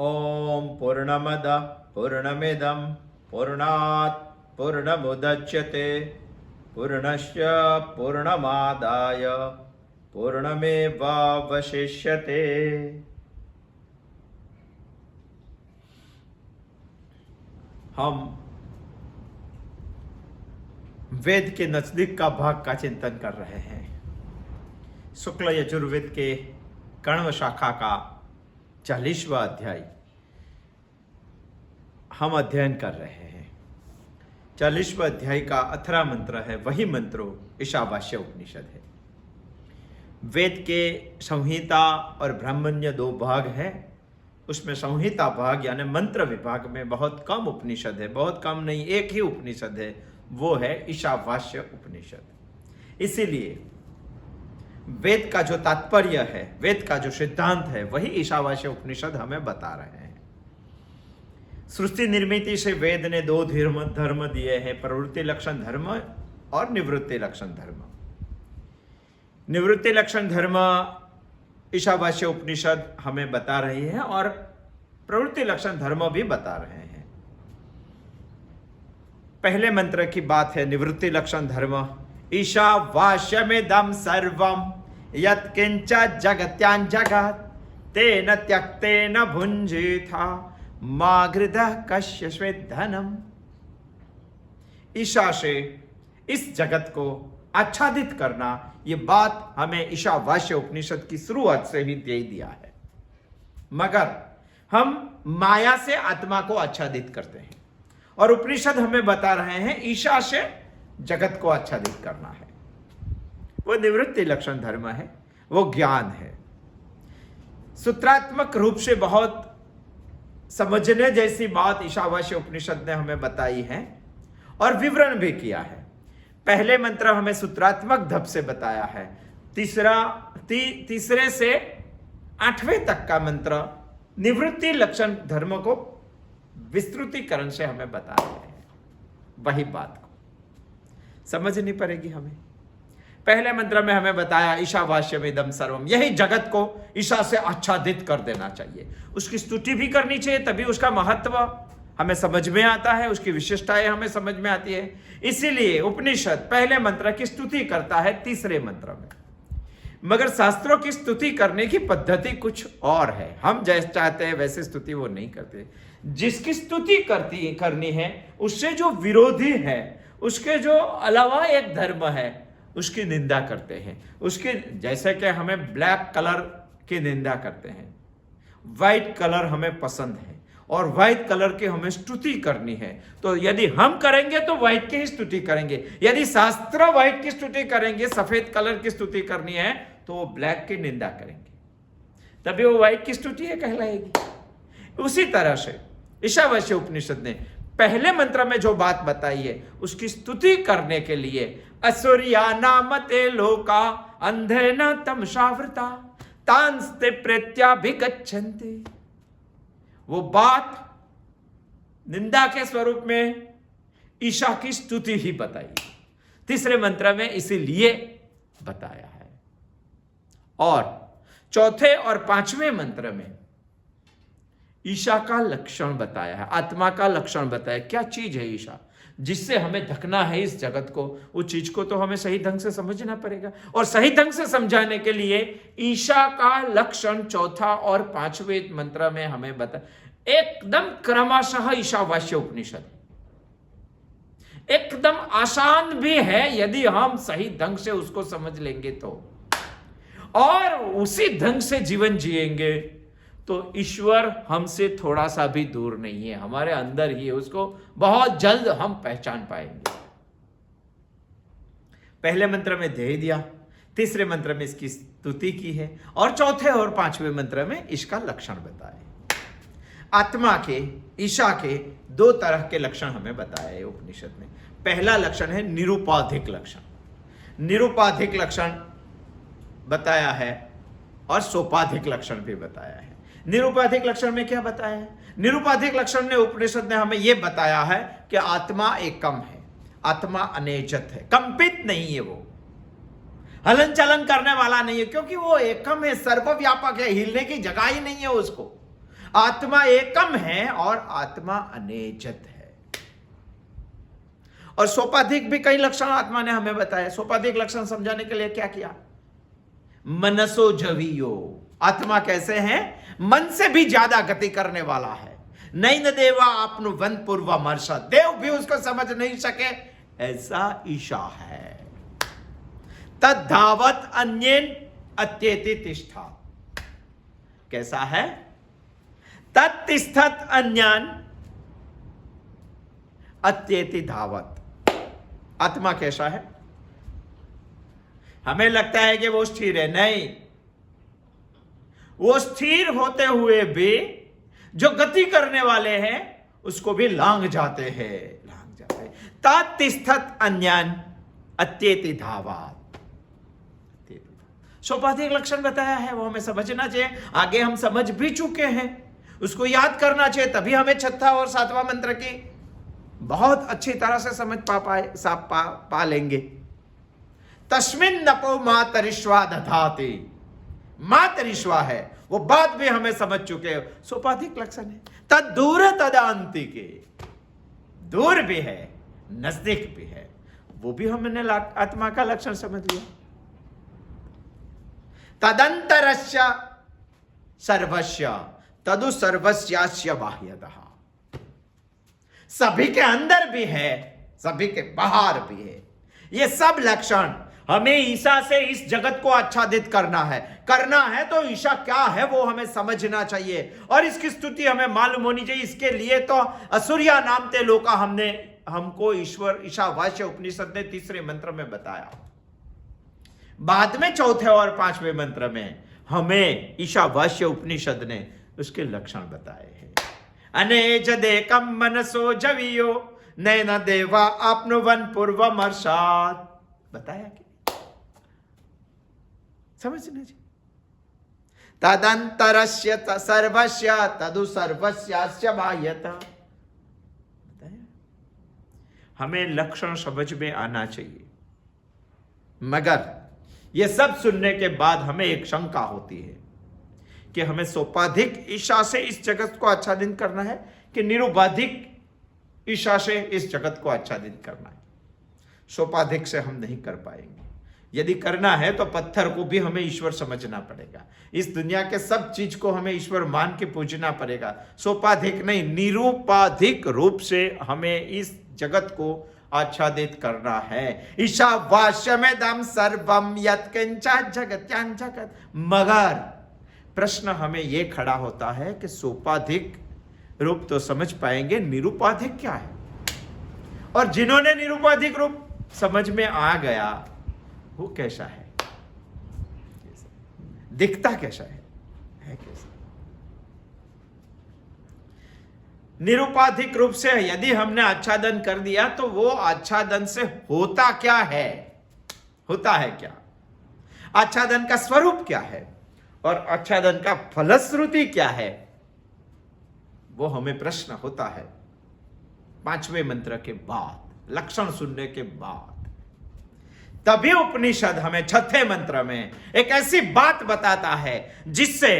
ओम पूर्णमद पूर्णमिदं पूर्णात् पूर्णमुदच्यते पूर्णस्य पूर्णमादाय पूर्णमेवावशिष्यते। हम वेद के नजदीक का भाग का चिंतन कर रहे हैं। शुक्ल यजुर्वेद के कण्व शाखा का 40वां अध्याय हम अध्ययन कर रहे हैं। 40वां अध्याय का 18 मंत्र है, वही मंत्रो ईशावास्य उपनिषद है। वेद के संहिता और ब्राह्मण्य 2 भाग हैं। उसमें संहिता भाग यानी मंत्र विभाग में बहुत कम उपनिषद है, बहुत कम नहीं, एक ही उपनिषद है, वो है ईशावास्य उपनिषद। इसीलिए वेद का जो तात्पर्य है, वेद का जो सिद्धांत है, वही ईशावास्य उपनिषद हमें बता रहे हैं। सृष्टि निर्मिति से वेद ने 2 धर्म दिए हैं, प्रवृत्ति लक्षण धर्म और निवृत्ति लक्षण धर्म। निवृत्ति लक्षण धर्म ईशावास्य उपनिषद हमें बता रही है और प्रवृत्ति लक्षण धर्म भी बता रहे हैं। पहले मंत्र की बात है निवृत्ति लक्षण धर्म। ईशावास्यमिदं सर्वं यत्किंच जगत्यां जगत् तेन त्यक्तेन भुञ्जीथा मा गृधः कश्यश्वेत् धनम्। ईशा से इस जगत को आच्छादित करना, ये बात हमें ईशावास्य उपनिषद की शुरुआत से ही दे दिया है। मगर हम माया से आत्मा को आच्छादित करते हैं और उपनिषद हमें बता रहे हैं ईशा से जगत को आच्छादित करना है। वो निवृत्ति लक्षण धर्म है, वो ज्ञान है। सूत्रात्मक रूप से बहुत समझने जैसी बात ईशावास्य उपनिषद ने हमें बताई है और विवरण भी किया है। पहले मंत्र हमें सूत्रात्मक ढंग से बताया है। तीसरे से 8वें तक का मंत्र निवृत्ति लक्षण धर्म को विस्तृतीकरण से हमें बता रहे हैं। वही बात को समझनी पड़ेगी हमें। पहले मंत्र में हमें बताया ईशावास्यमिदं सर्वम, यही जगत को ईशा से आच्छादित कर देना चाहिए। उसकी स्तुति भी करनी चाहिए, तभी उसका महत्व हमें समझ में आता है, उसकी विशेषताएं हमें समझ में आती है। इसीलिए उपनिषद पहले मंत्र की स्तुति करता है तीसरे मंत्र में। मगर शास्त्रों की स्तुति करने की पद्धति कुछ और है। हम जैसे चाहते हैं वैसे स्तुति वो नहीं करते। जिसकी स्तुति करनी है उससे जो विरोधी है, उसके जो अलावा एक धर्म है, उसकी निंदा करते हैं। उसके जैसे कि हमें ब्लैक कलर की निंदा करते हैं, व्हाइट कलर हमें पसंद है और व्हाइट कलर की हमें स्तुति करनी है, तो यदि हम करेंगे तो व्हाइट की ही स्तुति करेंगे। यदि शास्त्र व्हाइट की स्तुति करेंगे, सफेद कलर की स्तुति करनी है, तो वो ब्लैक की निंदा करेंगे, तभी वो व्हाइट की स्तुति है कहलाएगी। उसी तरह से ईशावास्य उपनिषद ने पहले मंत्र में जो बात बताई है उसकी स्तुति करने के लिए असुरिया नामते लोका अंधेन तमसावृता तांस्ते प्रेत्याभिगच्छन्ति, वो बात निंदा के स्वरूप में ईशा की स्तुति ही बताई। तीसरे मंत्र में इसीलिए बताया है। और चौथे और 5वें मंत्र में ईशा का लक्षण बताया है, आत्मा का लक्षण बताया। क्या चीज है ईशा जिससे हमें ढकना है इस जगत को? उस चीज को तो हमें सही ढंग से समझना पड़ेगा और सही ढंग से समझाने के लिए ईशा का लक्षण चौथा और 5वें मंत्र में हमें बता। एकदम क्रमशः ईशावास्य उपनिषद एकदम आसान भी है यदि हम सही ढंग से उसको समझ लेंगे तो, और उसी ढंग से जीवन जिएंगे तो ईश्वर हमसे थोड़ा सा भी दूर नहीं है, हमारे अंदर ही है। उसको बहुत जल्द हम पहचान पाएंगे। पहले मंत्र में ध्येय दिया, तीसरे मंत्र में इसकी स्तुति की है और चौथे और 5वें मंत्र में इसका लक्षण बताए। आत्मा के, ईशा के 2 तरह के लक्षण हमें बताए है उपनिषद में। पहला लक्षण है निरुपाधिक लक्षण। निरुपाधिक लक्षण बताया है और सोपाधिक लक्षण भी बताया है। निरुपाधिक लक्षण में क्या बताया है? निरुपाधिक लक्षण ने उपनिषद ने हमें यह बताया है कि आत्मा एकम है, आत्मा अनेजत है, कंपित नहीं है, वो हलन चलन करने वाला नहीं है, क्योंकि वो एकम है, सर्वव्यापक है, हिलने की जगह ही नहीं है उसको। आत्मा एकम है और आत्मा अनेजत है। और सोपाधिक भी कई लक्षण आत्मा ने हमें बताया। सोपाधिक लक्षण समझाने के लिए क्या किया? मनसो जवियो, आत्मा कैसे है? मन से भी ज्यादा गति करने वाला है। नैन देवा आपनु वन पूर्व मर्षा, देव भी उसको समझ नहीं सके ऐसा ईशा है। तद धावत अन्येन अत्येति तिष्ठा, कैसा है? तत्तिष्ठत अन्यान अत्येति धावत। आत्मा कैसा है? हमें लगता है कि वो स्थिर है, नहीं, वो स्थिर होते हुए भी जो गति करने वाले हैं उसको भी लांग जाते हैं। तत्तिष्ठत अन्यान अत्येति धावत। सोपाधिक लक्षण बताया है, वो हमें समझना चाहिए। आगे हम समझ भी चुके हैं, उसको याद करना चाहिए, तभी हमें छठा और सातवां मंत्र की बहुत अच्छी तरह से समझ पा लेंगे। तस्मिन नपो मातरिश्वा दधाति, मातरिश्वा है, वो बात भी हमें समझ चुके हैं, सोपाधिक लक्षण है। तद दूर तदांति के, दूर भी है नजदीक भी है, वो भी हमने आत्मा का लक्षण समझ लिया। तदंतरस्य सर्वस्य तदु सर्वस्यास्य बाह्यतः, सभी के अंदर भी है, सभी के बाहर भी है। ये सब लक्षण हमें ईशा से इस जगत को आच्छादित करना है तो ईशा क्या है वो हमें समझना चाहिए और इसकी स्तुति हमें मालूम होनी चाहिए। इसके लिए तो असुरिया नाम ते लोका हमको ईश्वर ईशावास्य उपनिषद ने तीसरे मंत्र में बताया। बाद में चौथे और पांचवें मंत्र में हमें ईशावास्य उपनिषद ने उसके लक्षण बताए हैं। अनेजदेकम मनसो जवियो नैन देवा आपनुवन पूर्वमर्षात्, बताया कि समझने जी। तदंतरस्य सर्वस्य तदु सर्वस्यास्य बाह्यतः, बताया। हमें लक्षण समझ में आना चाहिए, मगर यह सब सुनने के बाद हमें एक शंका होती है कि हमें सोपाधिक ईशा से इस जगत को आच्छादित करना है कि निरुपाधिक ईशा से इस जगत को आच्छादित करना है। सोपाधिक से हम नहीं कर पाएंगे। यदि करना है तो पत्थर को भी हमें ईश्वर समझना पड़ेगा, इस दुनिया के सब चीज को हमें ईश्वर मान के पूजना पड़ेगा। सोपाधिक नहीं, निरुपाधिक रूप से हमें इस जगत को आच्छादित करना है। ईशावास्यमेदं सर्वं यत्किंचित् जगत्यां जगत्। मगर प्रश्न हमें यह खड़ा होता है कि सोपाधिक रूप तो समझ पाएंगे, निरुपाधिक क्या है? और जिन्होंने निरुपाधिक रूप समझ में आ गया वो कैसा है, दिखता कैसा है कैसा? निरुपाधिक रूप से यदि हमने आच्छादन कर दिया तो वो आच्छादन से होता क्या है, होता है क्या? आच्छादन का स्वरूप क्या है और आच्छादन का फलश्रुति क्या है, वो हमें प्रश्न होता है पांचवें मंत्र के बाद, लक्षण सुनने के बाद। तभी उपनिषद हमें छठे मंत्र में एक ऐसी बात बताता है जिससे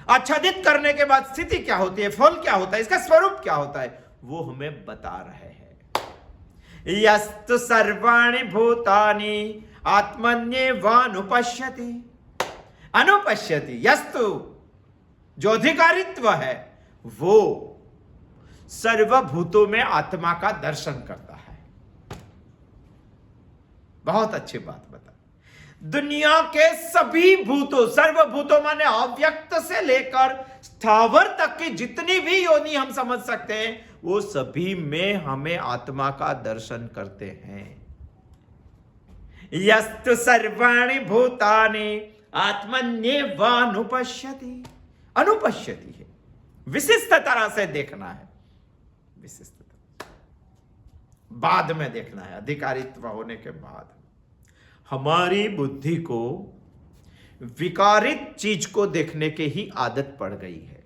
आच्छादित करने के बाद स्थिति क्या होती है, फल क्या होता है, इसका स्वरूप क्या होता है, वो हमें बता रहे हैं। यस्तु सर्वाणि भूतानि आत्मन्येवानुपश्यति, अनुपश्यति, यस्तु जो अधिकारित्व है वो सर्वभूतों में आत्मा का दर्शन करता है। बहुत अच्छी बात बता। दुनिया के सभी भूतों, सर्वभूतों माने अव्यक्त से लेकर स्थावर तक की जितनी भी योनि हम समझ सकते हैं वो सभी में हमें आत्मा का दर्शन करते हैं। यस्तु सर्वाणि भूतानि आत्मन्येवानुपश्यति, अनुपश्यति है, विशिष्ट तरह से देखना है, विशिष्ट बाद में देखना है, अधिकारित्व होने के बाद। हमारी बुद्धि को विकारित चीज को देखने की ही आदत पड़ गई है।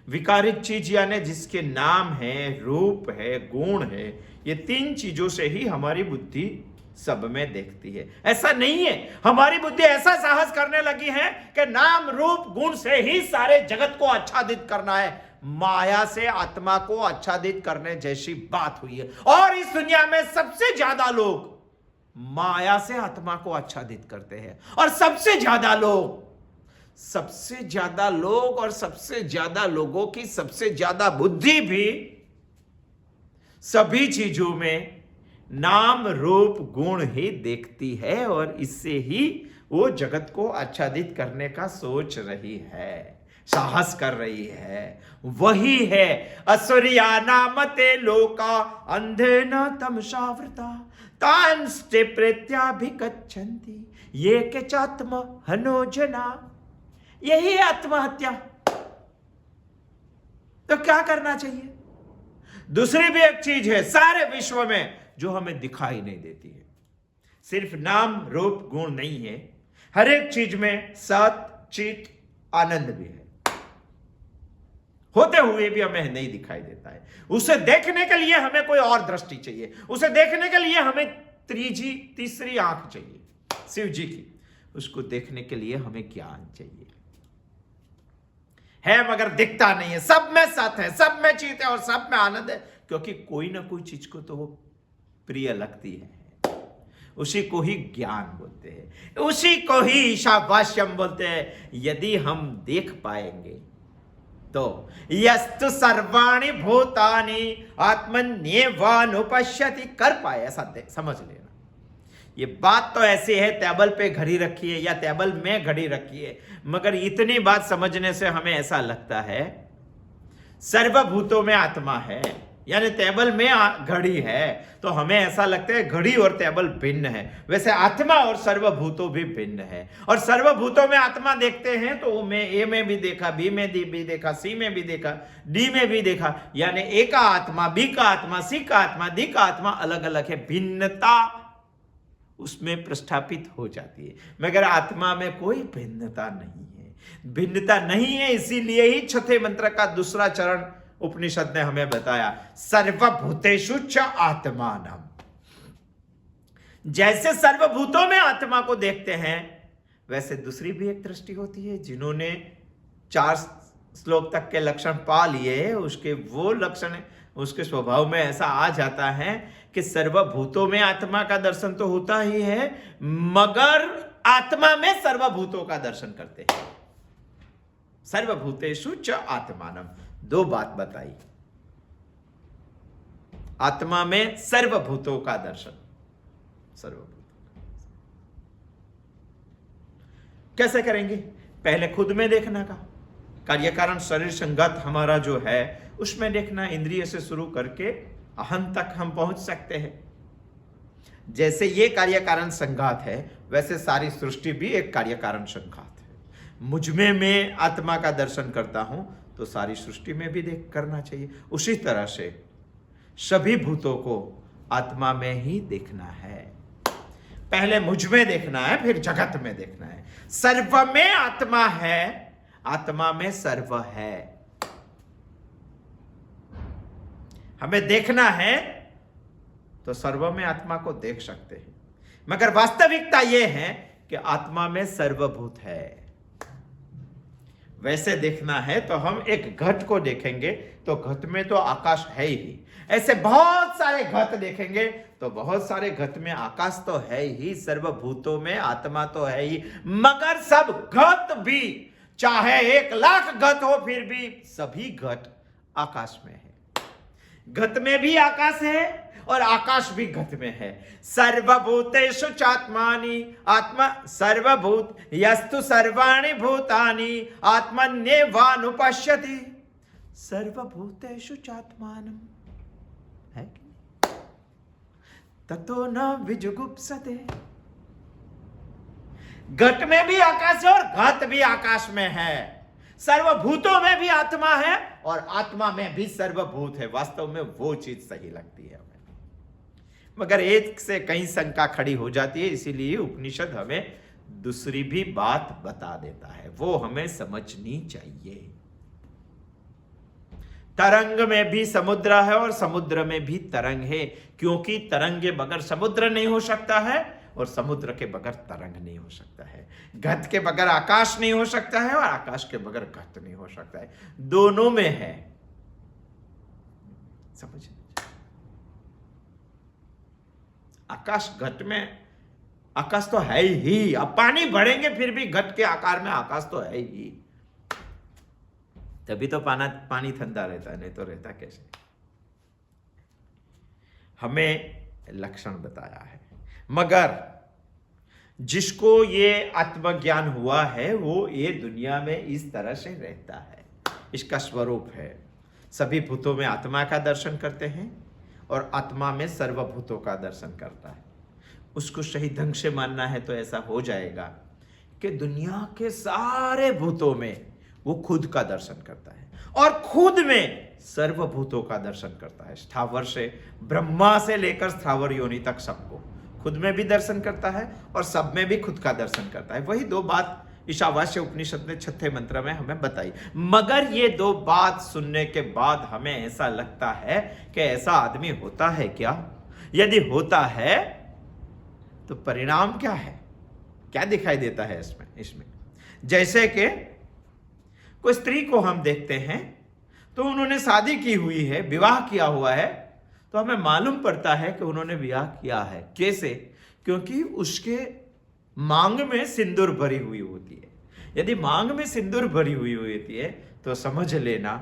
विकारित चीज यानी जिसके नाम है, रूप है, गुण है, ये तीन चीजों से ही हमारी बुद्धि सब में देखती है। ऐसा नहीं है, हमारी बुद्धि ऐसा साहस करने लगी है कि नाम रूप गुण से ही सारे जगत को आच्छादित करना है। माया से आत्मा को आच्छादित करने जैसी बात हुई है। और इस दुनिया में सबसे ज्यादा लोग माया से आत्मा को आच्छादित करते हैं, और सबसे ज्यादा लोग और सबसे ज्यादा लोगों की सबसे ज्यादा बुद्धि भी सभी चीजों में नाम रूप गुण ही देखती है, और इससे ही वो जगत को आच्छादित करने का सोच रही है, साहस कर रही है। वही है असुरियानामते लोका अंधेन तमसावृता तांस्ते प्रेत्याभिगच्छन्ति ये के चात्म हनोजना। यही है आत्महत्या। तो क्या करना चाहिए? दूसरी भी एक चीज है सारे विश्व में जो हमें दिखाई नहीं देती है। सिर्फ नाम रूप गुण नहीं है, हर एक चीज में सत चित आनंद भी है, होते हुए भी हमें नहीं दिखाई देता है। उसे देखने के लिए हमें कोई और दृष्टि चाहिए, उसे देखने के लिए हमें तीसरी आंख चाहिए शिव जी की। उसको देखने के लिए हमें ज्ञान चाहिए, है मगर दिखता नहीं है। सब में सत है, सब में चित है और सब में आनंद है, क्योंकि कोई ना कोई चीज को तो वो प्रिय लगती है। उसी को ही ज्ञान बोलते हैं, उसी को ही ईशावास्यम बोलते हैं। यदि हम देख पाएंगे तो यस्तु सर्वाणि भूतानि आत्मन्येवानुपश्यति कर पाए, ऐसा समझ लेना। ये बात तो ऐसी है, टेबल पे घड़ी रखी है या टेबल में घड़ी रखी है, मगर इतनी बात समझने से हमें ऐसा लगता है सर्वभूतों में आत्मा है, यानी टेबल में घड़ी है, तो हमें ऐसा लगता है घड़ी और टेबल भिन्न है। वैसे आत्मा और सर्वभूतों भी भिन्न है। और सर्वभूतों में आत्मा देखते हैं तो वो में ए में भी देखा, बी में भी देखा, सी में भी देखा, डी में भी देखा, यानी ए का आत्मा, बी का आत्मा, सी का आत्मा, डी का आत्मा अलग अलग है। भिन्नता उसमें प्रस्थापित हो जाती है, मगर आत्मा में कोई भिन्नता नहीं है। भिन्नता नहीं है, इसीलिए ही चौथे मंत्र का दूसरा चरण उपनिषद ने हमें बताया, सर्वभूतेषु च आत्मानम। जैसे सर्वभूतों में आत्मा को देखते हैं, वैसे दूसरी भी एक दृष्टि होती है। जिन्होंने 4 श्लोक तक के लक्षण पा लिए, उसके वो लक्षण उसके स्वभाव में ऐसा आ जाता है कि सर्वभूतों में आत्मा का दर्शन तो होता ही है, मगर आत्मा में सर्वभूतों का दर्शन करते हैं। सर्वभूतेषु च आत्मानम, 2 बात बताई। आत्मा में सर्वभूतों का दर्शन, कैसे करेंगे? पहले खुद में देखना का कार्य कारण शरीर संगत हमारा जो है उसमें देखना। इंद्रिय से शुरू करके अहम तक हम पहुंच सकते हैं। जैसे ये कार्य कारण संघात है, वैसे सारी सृष्टि भी एक कार्य कारण संघात है। मुझमें मैं आत्मा का दर्शन करता हूं तो सारी सृष्टि में भी देख करना चाहिए। उसी तरह से सभी भूतों को आत्मा में ही देखना है। पहले मुझ में देखना है, फिर जगत में देखना है। सर्व में आत्मा है, आत्मा में सर्व है। हमें देखना है तो सर्व में आत्मा को देख सकते हैं, मगर वास्तविकता यह है कि आत्मा में सर्वभूत है। वैसे देखना है तो हम एक घट को देखेंगे तो घट में तो आकाश है ही। ऐसे बहुत सारे घट देखेंगे तो बहुत सारे घट में आकाश तो है ही, सर्वभूतों में आत्मा तो है ही, मगर सब घट भी, चाहे 1,00,000 घट हो, फिर भी सभी घट आकाश में है। घट में भी आकाश है और आकाश भी घट में है। सर्वभूतेषु चात्मानि आत्मा सर्वभूत यस्तु सर्वाणि भूतानि आत्मन्येवानुपश्यति। सर्वभूतेषु चात्मानम् है ततो न विजुगुप्सते। घट में भी आकाश है और घट भी आकाश में है। सर्वभूतों में भी आत्मा है और आत्मा में भी सर्वभूत है। वास्तव में वो चीज सही लगती है हमें, मगर एक से कहीं शंका खड़ी हो जाती है। इसीलिए उपनिषद हमें दूसरी भी बात बता देता है, वो हमें समझनी चाहिए। तरंग में भी समुद्र है और समुद्र में भी तरंग है, क्योंकि तरंग के बगैर समुद्र नहीं हो सकता है और समुद्र के बगैर तरंग नहीं हो सकता है। घट के बगैर आकाश नहीं हो सकता है और आकाश के बगैर घट नहीं हो सकता है। दोनों में है, समझ, आकाश घट में, आकाश तो है ही, अब पानी भरेंगे फिर भी घट के आकार में आकाश तो है ही, तभी तो पानी ठंडा रहता है, नहीं तो रहता कैसे। हमें लक्षण बताया है, मगर जिसको ये आत्मज्ञान हुआ है वो ये दुनिया में इस तरह से रहता है, इसका स्वरूप है। सभी भूतों में आत्मा का दर्शन करते हैं और आत्मा में सर्वभूतों का दर्शन करता है। उसको सही ढंग से मानना है तो ऐसा हो जाएगा कि दुनिया के सारे भूतों में वो खुद का दर्शन करता है और खुद में सर्वभूतों का दर्शन करता है। स्थावर से, ब्रह्मा से लेकर स्थावर योनि तक सबको खुद में भी दर्शन करता है और सब में भी खुद का दर्शन करता है। वही दो बात ईशावास्य उपनिषद ने 6 मंत्र में हमें बताई। मगर ये दो बात सुनने के बाद हमें ऐसा लगता है कि ऐसा आदमी होता है क्या? यदि होता है तो परिणाम क्या है, क्या दिखाई देता है इसमें? जैसे कि कोई स्त्री को हम देखते हैं तो उन्होंने शादी की हुई है, विवाह किया हुआ है, तो हमें मालूम पड़ता है कि उन्होंने विवाह किया है। कैसे? क्योंकि उसके मांग में सिंदूर भरी हुई होती है। यदि मांग में सिंदूर भरी हुई होती है तो समझ लेना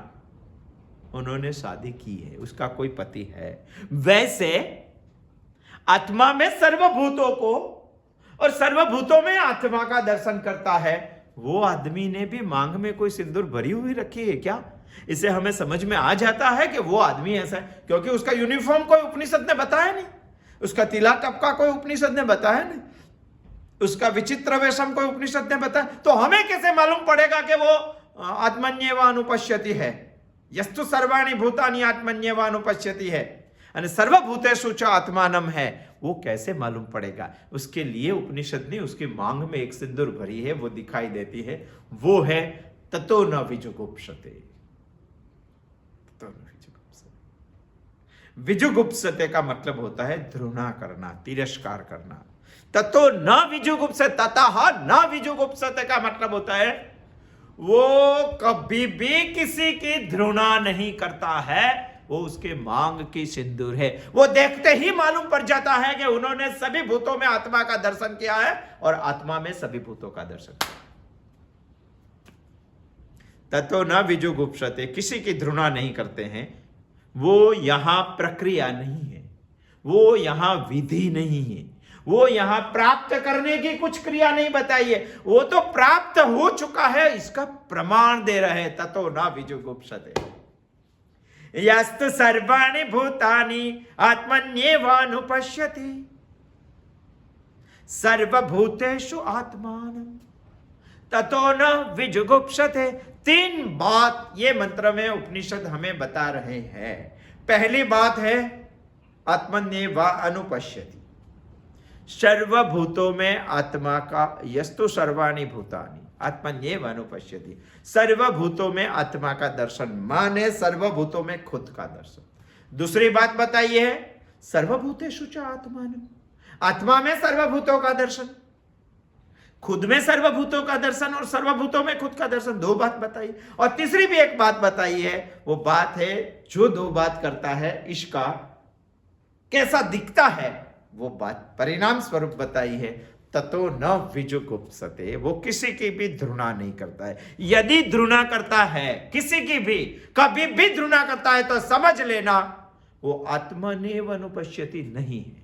उन्होंने शादी की है, उसका कोई पति है। वैसे आत्मा में सर्वभूतों को और सर्वभूतों में आत्मा का दर्शन करता है, वो आदमी ने भी मांग में कोई सिंदूर भरी हुई रखी है क्या? इसे हमें समझ में आ जाता है कि वो आदमी ऐसा है, क्योंकि उसका यूनिफॉर्म कोई उपनिषद ने बताया नहीं, उसका तिला टपका कोई उपनिषद ने बताया नहीं, उसका विचित्र वेशम कोई उपनिषद ने बताया। तो हमें कैसे मालूम पड़ेगा कि वो आत्मन्येव अनुपश्यति है? यस्तु सर्वाणि भूतानि आत्मन्येव अनुपश्यति है, यानी सर्वभूतेषु च आत्मानम है, वो कैसे मालूम पड़ेगा? उसके लिए उपनिषद ने उसकी मांग में एक सिंदूर भरी है, वो दिखाई देती है, वो है ततो न विजुगुप्सते। विजुगुप्सते का मतलब होता है घृणा करना, तिरस्कार करना। ततो न विजुगुप्सते, ततः न विजुगुप्सते का मतलब होता है वो कभी भी किसी की घृणा नहीं करता है, वो उसके मांग की सिंदूर है। वो देखते ही मालूम पड़ जाता है कि उन्होंने सभी भूतों में आत्मा का दर्शन किया है और आत्मा में सभी भूतों का दर्शन किया। ततो न विजुगुप्सते, किसी की घृणा नहीं करते हैं। वो यहां प्रक्रिया नहीं है, वो यहां विधि नहीं है, वो यहां प्राप्त करने की कुछ क्रिया नहीं बताई है, वो तो प्राप्त हो चुका है, इसका प्रमाण दे रहे हैं। ततो न विजुगुप्सते यस्तु सर्वाणि भूतानि आत्मन्येवानुपश्यति सर्वभूतेषु आत्मानं ततो न विजुगुप्सते। 3 बात ये मंत्र में उपनिषद हमें बता रहे हैं। पहली बात है आत्मन्येव अनुपश्यति, सर्वभूतों में आत्मा का, यस्तु सर्वाणि भूतानि आत्मन्येव अनुपश्यति, सर्वभूतों में आत्मा का दर्शन, माने सर्वभूतों में खुद का दर्शन। दूसरी बात बताई है सर्वभूतेषु च आत्मानं, आत्मा में सर्वभूतों का दर्शन, खुद में सर्वभूतों का दर्शन और सर्वभूतों में खुद का दर्शन। 2 बात बताई। और तीसरी भी एक बात बताई है, वो बात है जो 2 बात करता है इसका कैसा दिखता है, वो बात परिणाम स्वरूप बताई है। ततो न विजुगुप्सते, वो किसी की भी घृणा नहीं करता है। यदि घृणा करता है, किसी की भी कभी भी घृणा करता है, तो समझ लेना वो आत्मनेव अनुपश्यति नहीं है,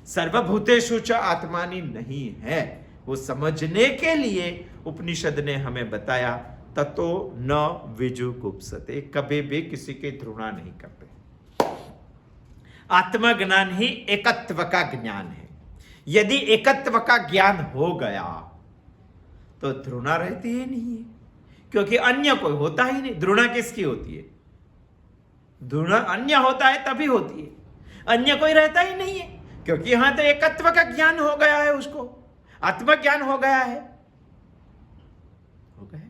सर्वभूतेषु च आत्मानि नहीं है। वो समझने के लिए उपनिषद ने हमें बताया ततो न विजुगुप्सते, कभी भी किसी की घृणा नहीं करते। आत्मज्ञान ही एकत्व का ज्ञान है। यदि एकत्व का ज्ञान हो गया तो घृणा रहती ही नहीं है, क्योंकि अन्य कोई होता ही नहीं। घृणा किसकी होती है? घृणा अन्य होता है तभी होती है, अन्य कोई रहता ही नहीं है, क्योंकि यहां तो एकत्व का ज्ञान हो गया है, उसको आत्मज्ञान हो गया है। हो गया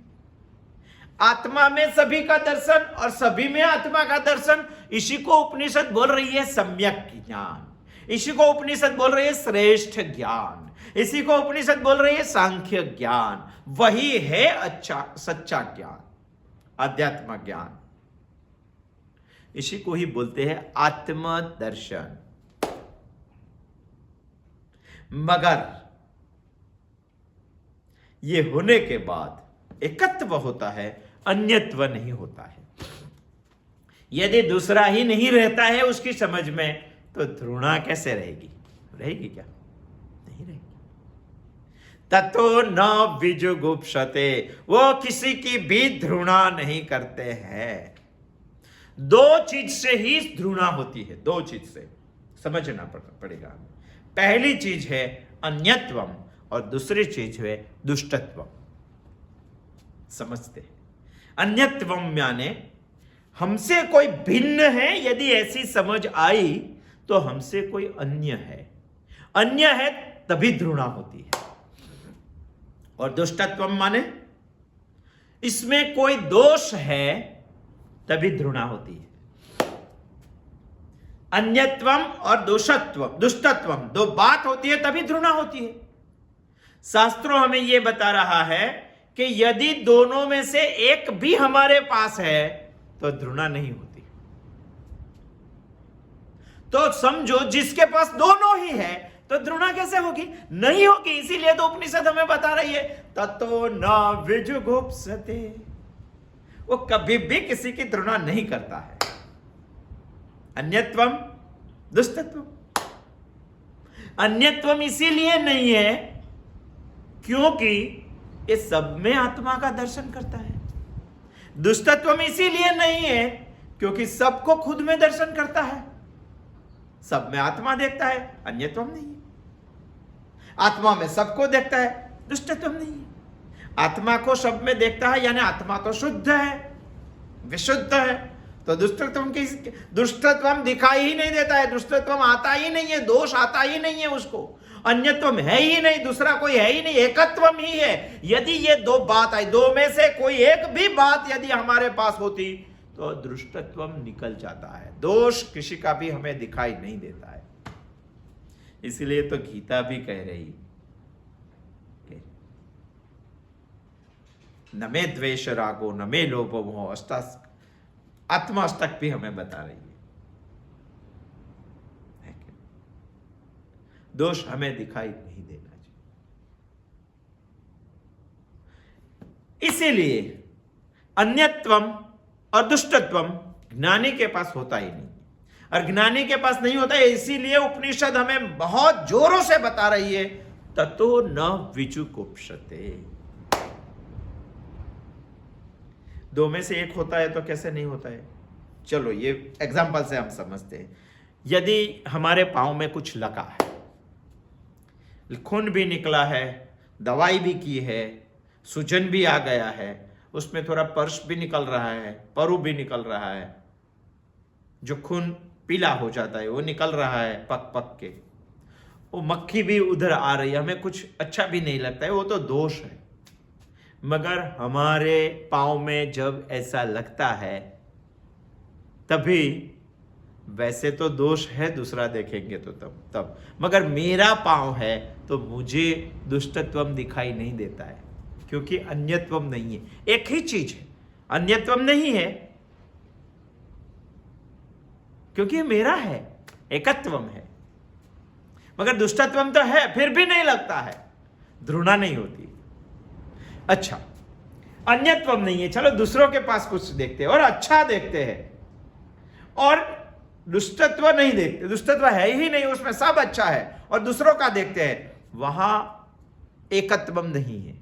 आत्मा में सभी का दर्शन और सभी में आत्मा का दर्शन, इसी को उपनिषद बोल रही है सम्यक ज्ञान, इसी को उपनिषद बोल रही है श्रेष्ठ ज्ञान, इसी को उपनिषद बोल रही है सांख्य ज्ञान। वही है अच्छा सच्चा ज्ञान, अध्यात्म ज्ञान। इसी को ही बोलते हैं आत्मदर्शन। मगर ये होने के बाद एकत्व होता है, अन्यत्व नहीं होता है। यदि दूसरा ही नहीं रहता है उसकी समझ में, तो ध्रुणा कैसे रहेगी? रहेगी क्या? नहीं रहेगी। ततो न विजुगुप्सते, वो किसी की भी ध्रुणा नहीं करते हैं। दो चीज से ही ध्रुणा होती है, दो चीज से समझना पड़ेगा। पहली चीज है अन्यत्वम और दूसरी चीज है दुष्टत्वम। समझते हैं? अन्यत्वम यानी हमसे कोई भिन्न है, यदि ऐसी समझ आई तो हमसे कोई अन्य है। अन्य है तभी ध्रुणा होती है। और दुष्टत्वम माने इसमें कोई दोष है तभी ध्रुणा होती है। अन्यत्वम और दुष्टत्वम दो बात होती है तभी ध्रुणा होती है। शास्त्रों हमें यह बता रहा है कि यदि दोनों में से एक भी हमारे पास है तो ध्रुणा नहीं होती। तो समझो जिसके पास दोनों ही है तो ध्रुणा कैसे होगी? नहीं होगी। इसीलिए तो उपनिषद हमें बता रही है ततो न विजुगुप्सते, वो कभी भी किसी की ध्रुणा नहीं करता है। अन्यत्वम दुष्टत्वम, अन्यत्वम इसीलिए नहीं है क्योंकि ये सब में आत्मा का दर्शन करता है। दुष्टत्वम इसीलिए नहीं है क्योंकि सबको खुद में दर्शन करता है, सब में आत्मा देखता है। अन्यत्वम नहीं है। आत्मा में सबको देखता है, दुष्टत्वम नहीं है। आत्मा को सब में देखता है यानी आत्मा तो शुद्ध है, विशुद्ध है, तो दुष्टत्वम दिखाई ही नहीं देता है, दुष्टत्वम आता ही नहीं है, दोष आता ही नहीं है उसको। अन्यत्वम है ही नहीं, दूसरा कोई है ही नहीं, एकत्वम ही है। यदि ये दो बात आई, दो में से कोई एक भी बात यदि हमारे पास होती तो दुष्टत्वम निकल जाता है, दोष किसी का भी हमें दिखाई नहीं देता है। इसलिए तो गीता भी कह रही न मे द्वेष रागो न मे लोभो मोह, आत्माष्टक भी हमें बता रही है कि दोष हमें दिखाई नहीं देना चाहिए। इसीलिए अन्यत्वम और दुष्टत्वम ज्ञानी के पास होता ही नहीं, और ज्ञानी के पास नहीं होता है। इसीलिए उपनिषद हमें बहुत जोरों से बता रही है ततो न विजुगुप्सते। दो में से एक होता है तो कैसे नहीं होता है? चलो ये एग्जांपल से हम समझते हैं। यदि हमारे पांव में कुछ लगा है, खून भी निकला है, दवाई भी की है, सूजन भी आ गया है, उसमें थोड़ा पर्स भी निकल रहा है, परु भी निकल रहा है, जो खून पीला हो जाता है वो निकल रहा है पक पक के, वो मक्खी भी उधर आ रही है, हमें कुछ अच्छा भी नहीं लगता है, वो तो दोष है। मगर हमारे पाँव में जब ऐसा लगता है तभी, वैसे तो दोष है, दूसरा देखेंगे तो तब मगर मेरा पाँव है तो मुझे दुष्टत्वम दिखाई नहीं देता है, क्योंकि अन्यत्वम नहीं है। एक ही चीज है, अन्यत्वम नहीं है क्योंकि मेरा है, एकत्वम है। मगर दुष्टत्वम तो है, फिर भी नहीं लगता है, ध्रुणा नहीं होती। अच्छा, अन्यत्वम नहीं है, चलो दूसरों के पास कुछ देखते हैं और अच्छा देखते हैं, और दुष्टत्व नहीं देखते, दुष्टत्व है ही नहीं, उसमें सब अच्छा है, और दूसरों का देखते हैं, वहां एकत्वम नहीं है,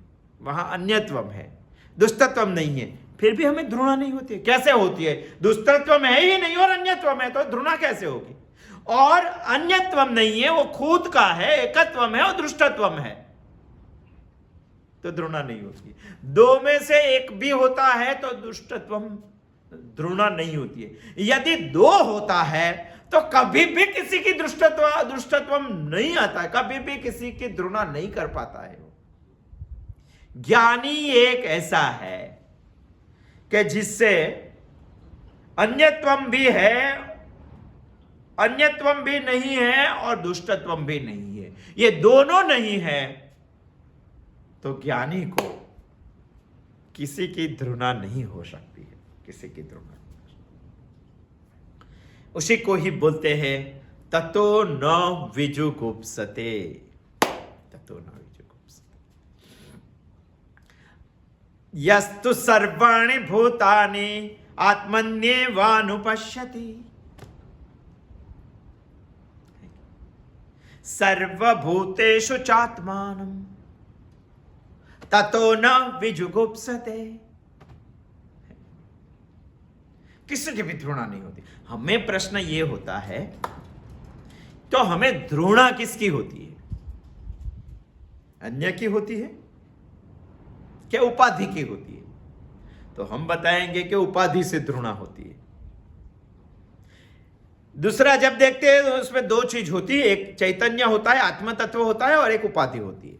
वहां अन्यत्वम है, दुष्टत्वम नहीं है, फिर भी हमें ध्रुणा नहीं होती है। कैसे होती है? दुष्टत्वम है ही नहीं और अन्यत्वम है, तो ध्रुणा कैसे होगी? और अन्यत्वम नहीं है, वो खुद का है, एकत्वम है और दुष्टत्वम है, तो ध्रुणा नहीं होती। दो में से एक भी होता है तो दुष्टत्वम, ध्रुणा नहीं होती है। यदि दो होता है तो कभी भी किसी की दुष्टत्वम नहीं आता है, कभी भी किसी की ध्रुणा नहीं कर पाता है। ज्ञानी एक ऐसा है कि जिससे अन्यत्वम भी है, अन्यत्वम भी नहीं है और दुष्टत्वम भी नहीं है, ये दोनों नहीं है, तो ज्ञानी को किसी की ध्रुणा नहीं हो सकती है, किसी की ध्रुणा। उसी को ही बोलते हैं ततो न विजुगुप्सते, ततो न विजुगुप्सते। यस्तु सर्वाणि भूतानि आत्मन्येवानुपश्यति, सर्वभूतेषु चात्मानं ततो न विजुगुप्सते। किसी की भी घृणा नहीं होती। हमें प्रश्न ये होता है, तो हमें घृणा किसकी होती है? अन्य की होती है क्या उपाधि की होती है? तो हम बताएंगे कि उपाधि से घृणा होती है। दूसरा जब देखते हैं तो उसमें दो चीज होती है, एक चैतन्य होता है, आत्म तत्व होता है, और एक उपाधि होती है।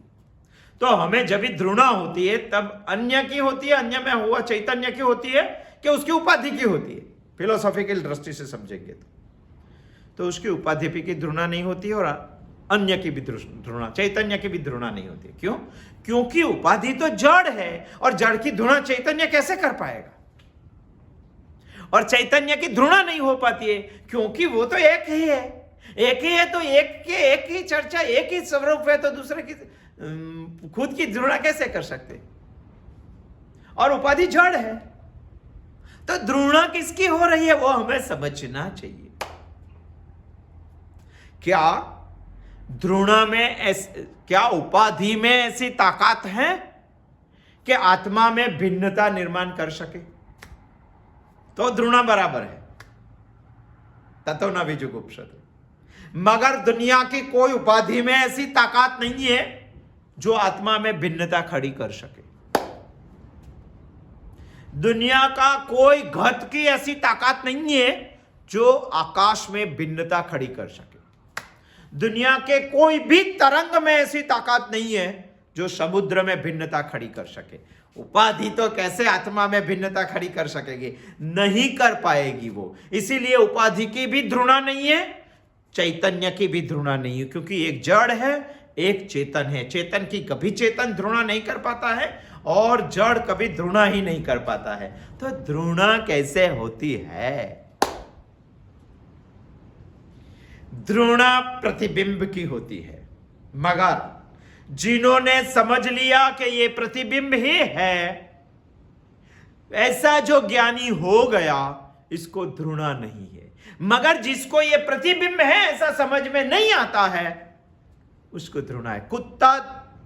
तो हमें जब भी घृणा होती है तब अन्य की होती है, अन्य में हुआ चैतन्य की होती है कि उसकी उपाधि की होती है? फिलोसॉफिकल दृष्टि से समझेंगे तो उसकी उपाधि की घृणा नहीं होती है और अन्य की भी घृणा, चैतन्य की भी घृणा नहीं होती। क्यों? क्योंकि उपाधि तो जड़ है, और जड़ की घृणा चैतन्य कैसे कर पाएगा? और चैतन्य की घृणा नहीं हो पाती है क्योंकि वो तो एक ही है, एक ही है, तो एक ही चर्चा, एक ही स्वरूप है, तो दूसरे की खुद की घृणा कैसे कर सकते? और उपाधि जड़ है, तो घृणा किसकी हो रही है वो हमें समझना चाहिए। क्या घृणा में क्या उपाधि में ऐसी ताकत है कि आत्मा में भिन्नता निर्माण कर सके? तो घृणा बराबर है, ततो न विजुगुप्सते। मगर दुनिया की कोई उपाधि में ऐसी ताकत नहीं है जो आत्मा में भिन्नता खड़ी कर सके। दुनिया का कोई घट की ऐसी ताकत नहीं है जो आकाश में भिन्नता खड़ी कर सके। दुनिया के कोई भी तरंग में ऐसी ताकत नहीं है जो समुद्र में भिन्नता खड़ी कर सके। उपाधि तो कैसे आत्मा में भिन्नता खड़ी कर सकेगी? नहीं कर पाएगी वो। इसीलिए उपाधि की भी घृणा नहीं है, चैतन्य की भी घृणा नहीं है, क्योंकि एक जड़ है, एक चेतन है। चेतन की कभी चेतन घृणा नहीं कर पाता है और जड़ कभी घृणा ही नहीं कर पाता है। तो घृणा कैसे होती है? घृणा प्रतिबिंब की होती है, मगर जिन्होंने समझ लिया कि ये प्रतिबिंब ही है, ऐसा जो ज्ञानी हो गया, इसको घृणा नहीं है। मगर जिसको ये प्रतिबिंब है ऐसा समझ में नहीं आता है, उसको घृणा है। कुत्ता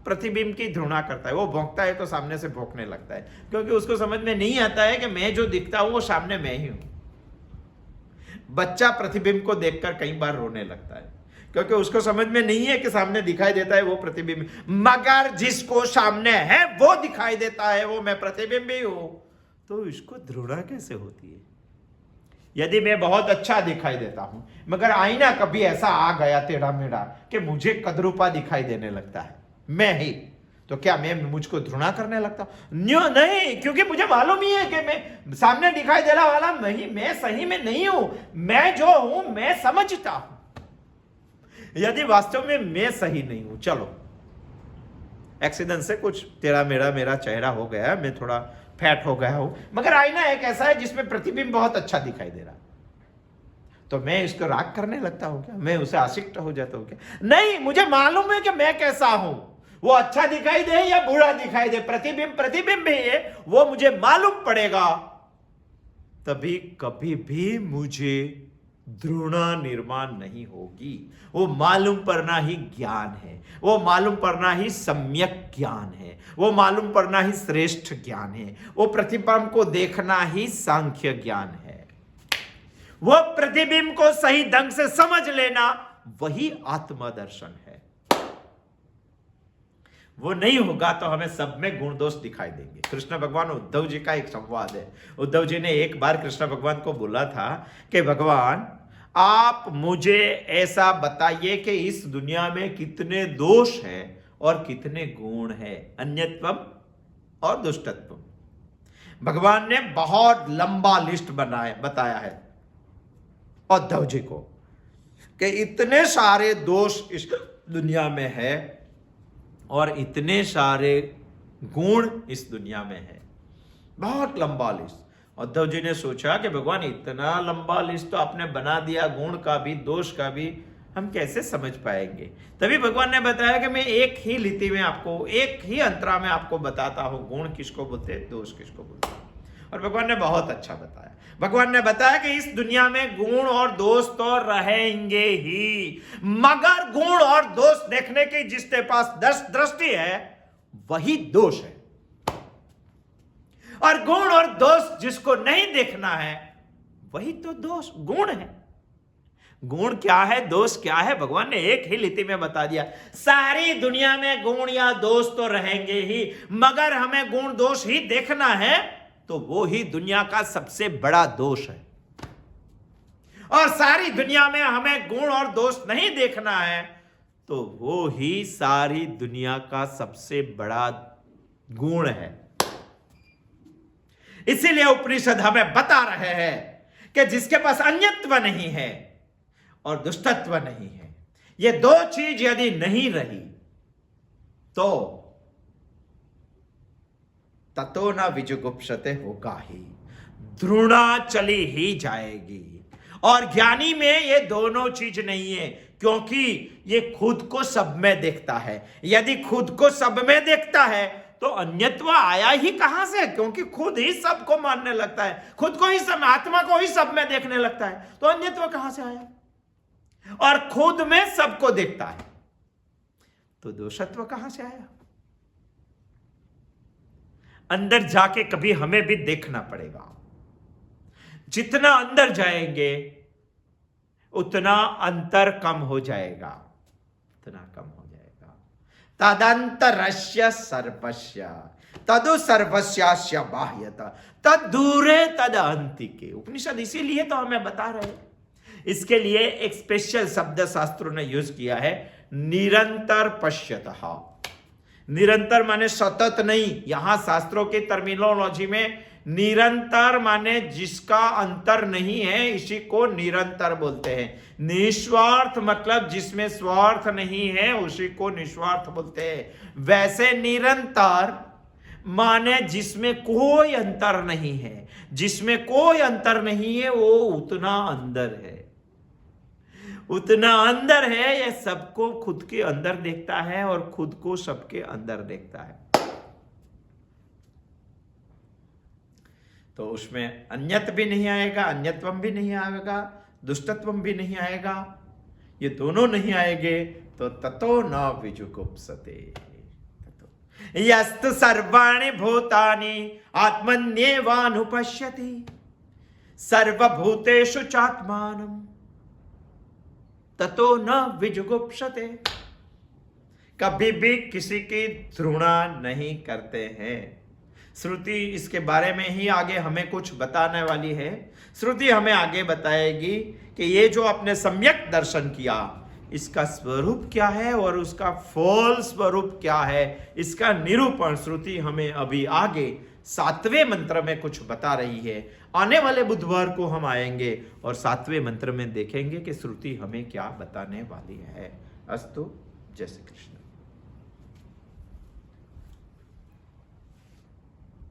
प्रतिबिंब की घृणा करता है, वो भौंकता है तो सामने से भौंकने लगता है, क्योंकि उसको समझ में नहीं आता है कि मैं जो दिखता हूं वो सामने मैं ही हूं। बच्चा प्रतिबिंब को देखकर कई बार रोने लगता है, क्योंकि उसको समझ में नहीं है कि सामने दिखाई देता है वो प्रतिबिंब। मगर जिसको सामने है वो दिखाई देता है, वो मैं प्रतिबिंब ही हूं, तो इसको घृणा कैसे होती है? यदि मैं बहुत अच्छा दिखाई देता हूं, मगर आईना कभी ऐसा आ गया टेढ़ा मेढ़ा कि मुझे कदरूपा दिखाई देने लगता है, मैं ही, तो क्या मैं मुझको घृणा करने लगता हूं? नहीं, क्योंकि मुझे मालूम ही है कि मैं सामने दिखाई देने वाला मैं सही में नहीं हूं। मैं जो हूं मैं समझता हूं। यदि वास्तव में मैं सही नहीं हूं, चलो एक्सीडेंट से कुछ टेढ़ा मेढ़ा मेरा चेहरा हो गया, मैं थोड़ा फैट हो गया हूं, मगर आईना एक ऐसा है जिसमें प्रतिबिंब बहुत अच्छा दिखाई दे रहा, तो मैं इसको राग करने लगता हूं क्या? मैं उसे आशिक्त हो जाता हूं क्या? नहीं, मुझे मालूम है कि मैं कैसा हूं, वो अच्छा दिखाई दे या बुरा दिखाई दे, प्रतिबिंब प्रतिबिंब ही है, वो मुझे मालूम पड़ेगा, तभी कभी भी मुझे घृणा निर्माण नहीं होगी। वो मालूम पड़ना ही ज्ञान है, वो मालूम पड़ना ही सम्यक ज्ञान है, वो मालूम पड़ना ही श्रेष्ठ ज्ञान है, वो प्रतिबिंब को देखना ही सांख्य ज्ञान है। वो प्रतिबिंब को सही ढंग से समझ लेना वही आत्मदर्शन है। वो नहीं होगा तो हमें सब में गुण दोष दिखाई देंगे। कृष्ण भगवान उद्धव जी का एक संवाद है। उद्धव जी ने एक बार कृष्ण भगवान को बोला था कि भगवान आप मुझे ऐसा बताइए कि इस दुनिया में कितने दोष हैं और कितने गुण हैं, अन्यत्वम और दुष्टत्वम। भगवान ने बहुत लंबा लिस्ट बताया है उद्धव जी को कि इतने सारे दोष इस दुनिया में है और इतने सारे गुण इस दुनिया में है, बहुत लंबा लिस्ट। उद्धव जी ने सोचा कि भगवान इतना लंबा लिस्ट तो आपने बना दिया, गुण का भी दोष का भी, हम कैसे समझ पाएंगे। तभी भगवान ने बताया कि मैं एक ही लिपि में आपको, एक ही अंतरा में आपको बताता हूं गुण किसको बोलते हैं, दोष किसको बोलते हैं। और भगवान ने बहुत अच्छा बताया। भगवान ने बताया कि इस दुनिया में गुण और दोष तो रहेंगे ही, मगर गुण और दोष देखने की जिसके पास दृष्टि है वही दोष है, और गुण और दोष जिसको नहीं देखना है वही तो दोष गुण है। गुण क्या है, दोष क्या है, भगवान ने एक ही लिपि में बता दिया। सारी दुनिया में गुण या दोष तो रहेंगे ही, मगर हमें गुण दोष ही देखना है तो वो ही दुनिया का सबसे बड़ा दोष है। और सारी दुनिया में हमें गुण और दोष नहीं देखना है तो वो ही सारी दुनिया का सबसे बड़ा गुण है। इसीलिए उपनिषद हमें बता रहे हैं कि जिसके पास अन्यत्व नहीं है और दुष्टत्व नहीं है, ये दो चीज यदि नहीं रही तो ततो न विजुगुप्सते होगा ही, द्रोणा चली ही जाएगी। और ज्ञानी में ये दोनों चीज नहीं है, क्योंकि ये खुद को सब में देखता है। यदि खुद को सब में देखता है तो अन्यत्व आया ही कहां से, क्योंकि खुद ही सबको मानने लगता है, खुद को ही सब, आत्मा को ही सब में देखने लगता है, तो अन्यत्व कहां से आया। और खुद में सबको देखता है तो दोषत्व कहां से आया। अंदर जाके कभी हमें भी देखना पड़ेगा। जितना अंदर जाएंगे उतना अंतर कम हो जाएगा, उतना कम हो जाएगा। तदंतरस्य सर्वस्य तदु सर्वस्यास्य बाह्यता तद दूरे तद अंतिके। उपनिषद इसीलिए तो हमें बता रहे हैं। इसके लिए एक स्पेशल शब्द शास्त्रों ने यूज किया है, निरंतर पश्यतः। निरंतर माने सतत नहीं, यहां शास्त्रों की टर्मिनोलॉजी में निरंतर माने जिसका अंतर नहीं है, इसी को निरंतर बोलते हैं। निस्वार्थ मतलब जिसमें स्वार्थ नहीं है, उसी को निस्वार्थ बोलते हैं। वैसे निरंतर माने जिसमें कोई अंतर नहीं है, जिसमें कोई अंतर नहीं है वो उतना अंदर है, उतना अंदर है। यह सबको खुद के अंदर देखता है और खुद को सबके अंदर देखता है। तो उसमें अन्यत भी नहीं आएगा, अन्यत्वम भी नहीं आएगा, दुष्टत्वम भी नहीं आएगा। ये दोनों नहीं आएंगे तो ततो न विजुगुप्सते। यस्तु सर्वाणि भूतानि आत्मन्येवानुपश्यति सर्वभूतेषु चात्मानं ततो न विजुगुप्सते। कभी भी किसी की घृणा नहीं करते हैं। श्रुति इसके बारे में ही आगे हमें कुछ बताने वाली है। श्रुति हमें आगे बताएगी कि ये जो आपने सम्यक दर्शन किया, इसका स्वरूप क्या है और उसका फल स्वरूप क्या है, इसका निरूपण श्रुति हमें अभी आगे 7वें मंत्र में कुछ बता रही है। आने वाले बुधवार को हम आएंगे और 7वें मंत्र में देखेंगे कि श्रुति हमें क्या बताने वाली है। अस्तु, जय श्री कृष्ण।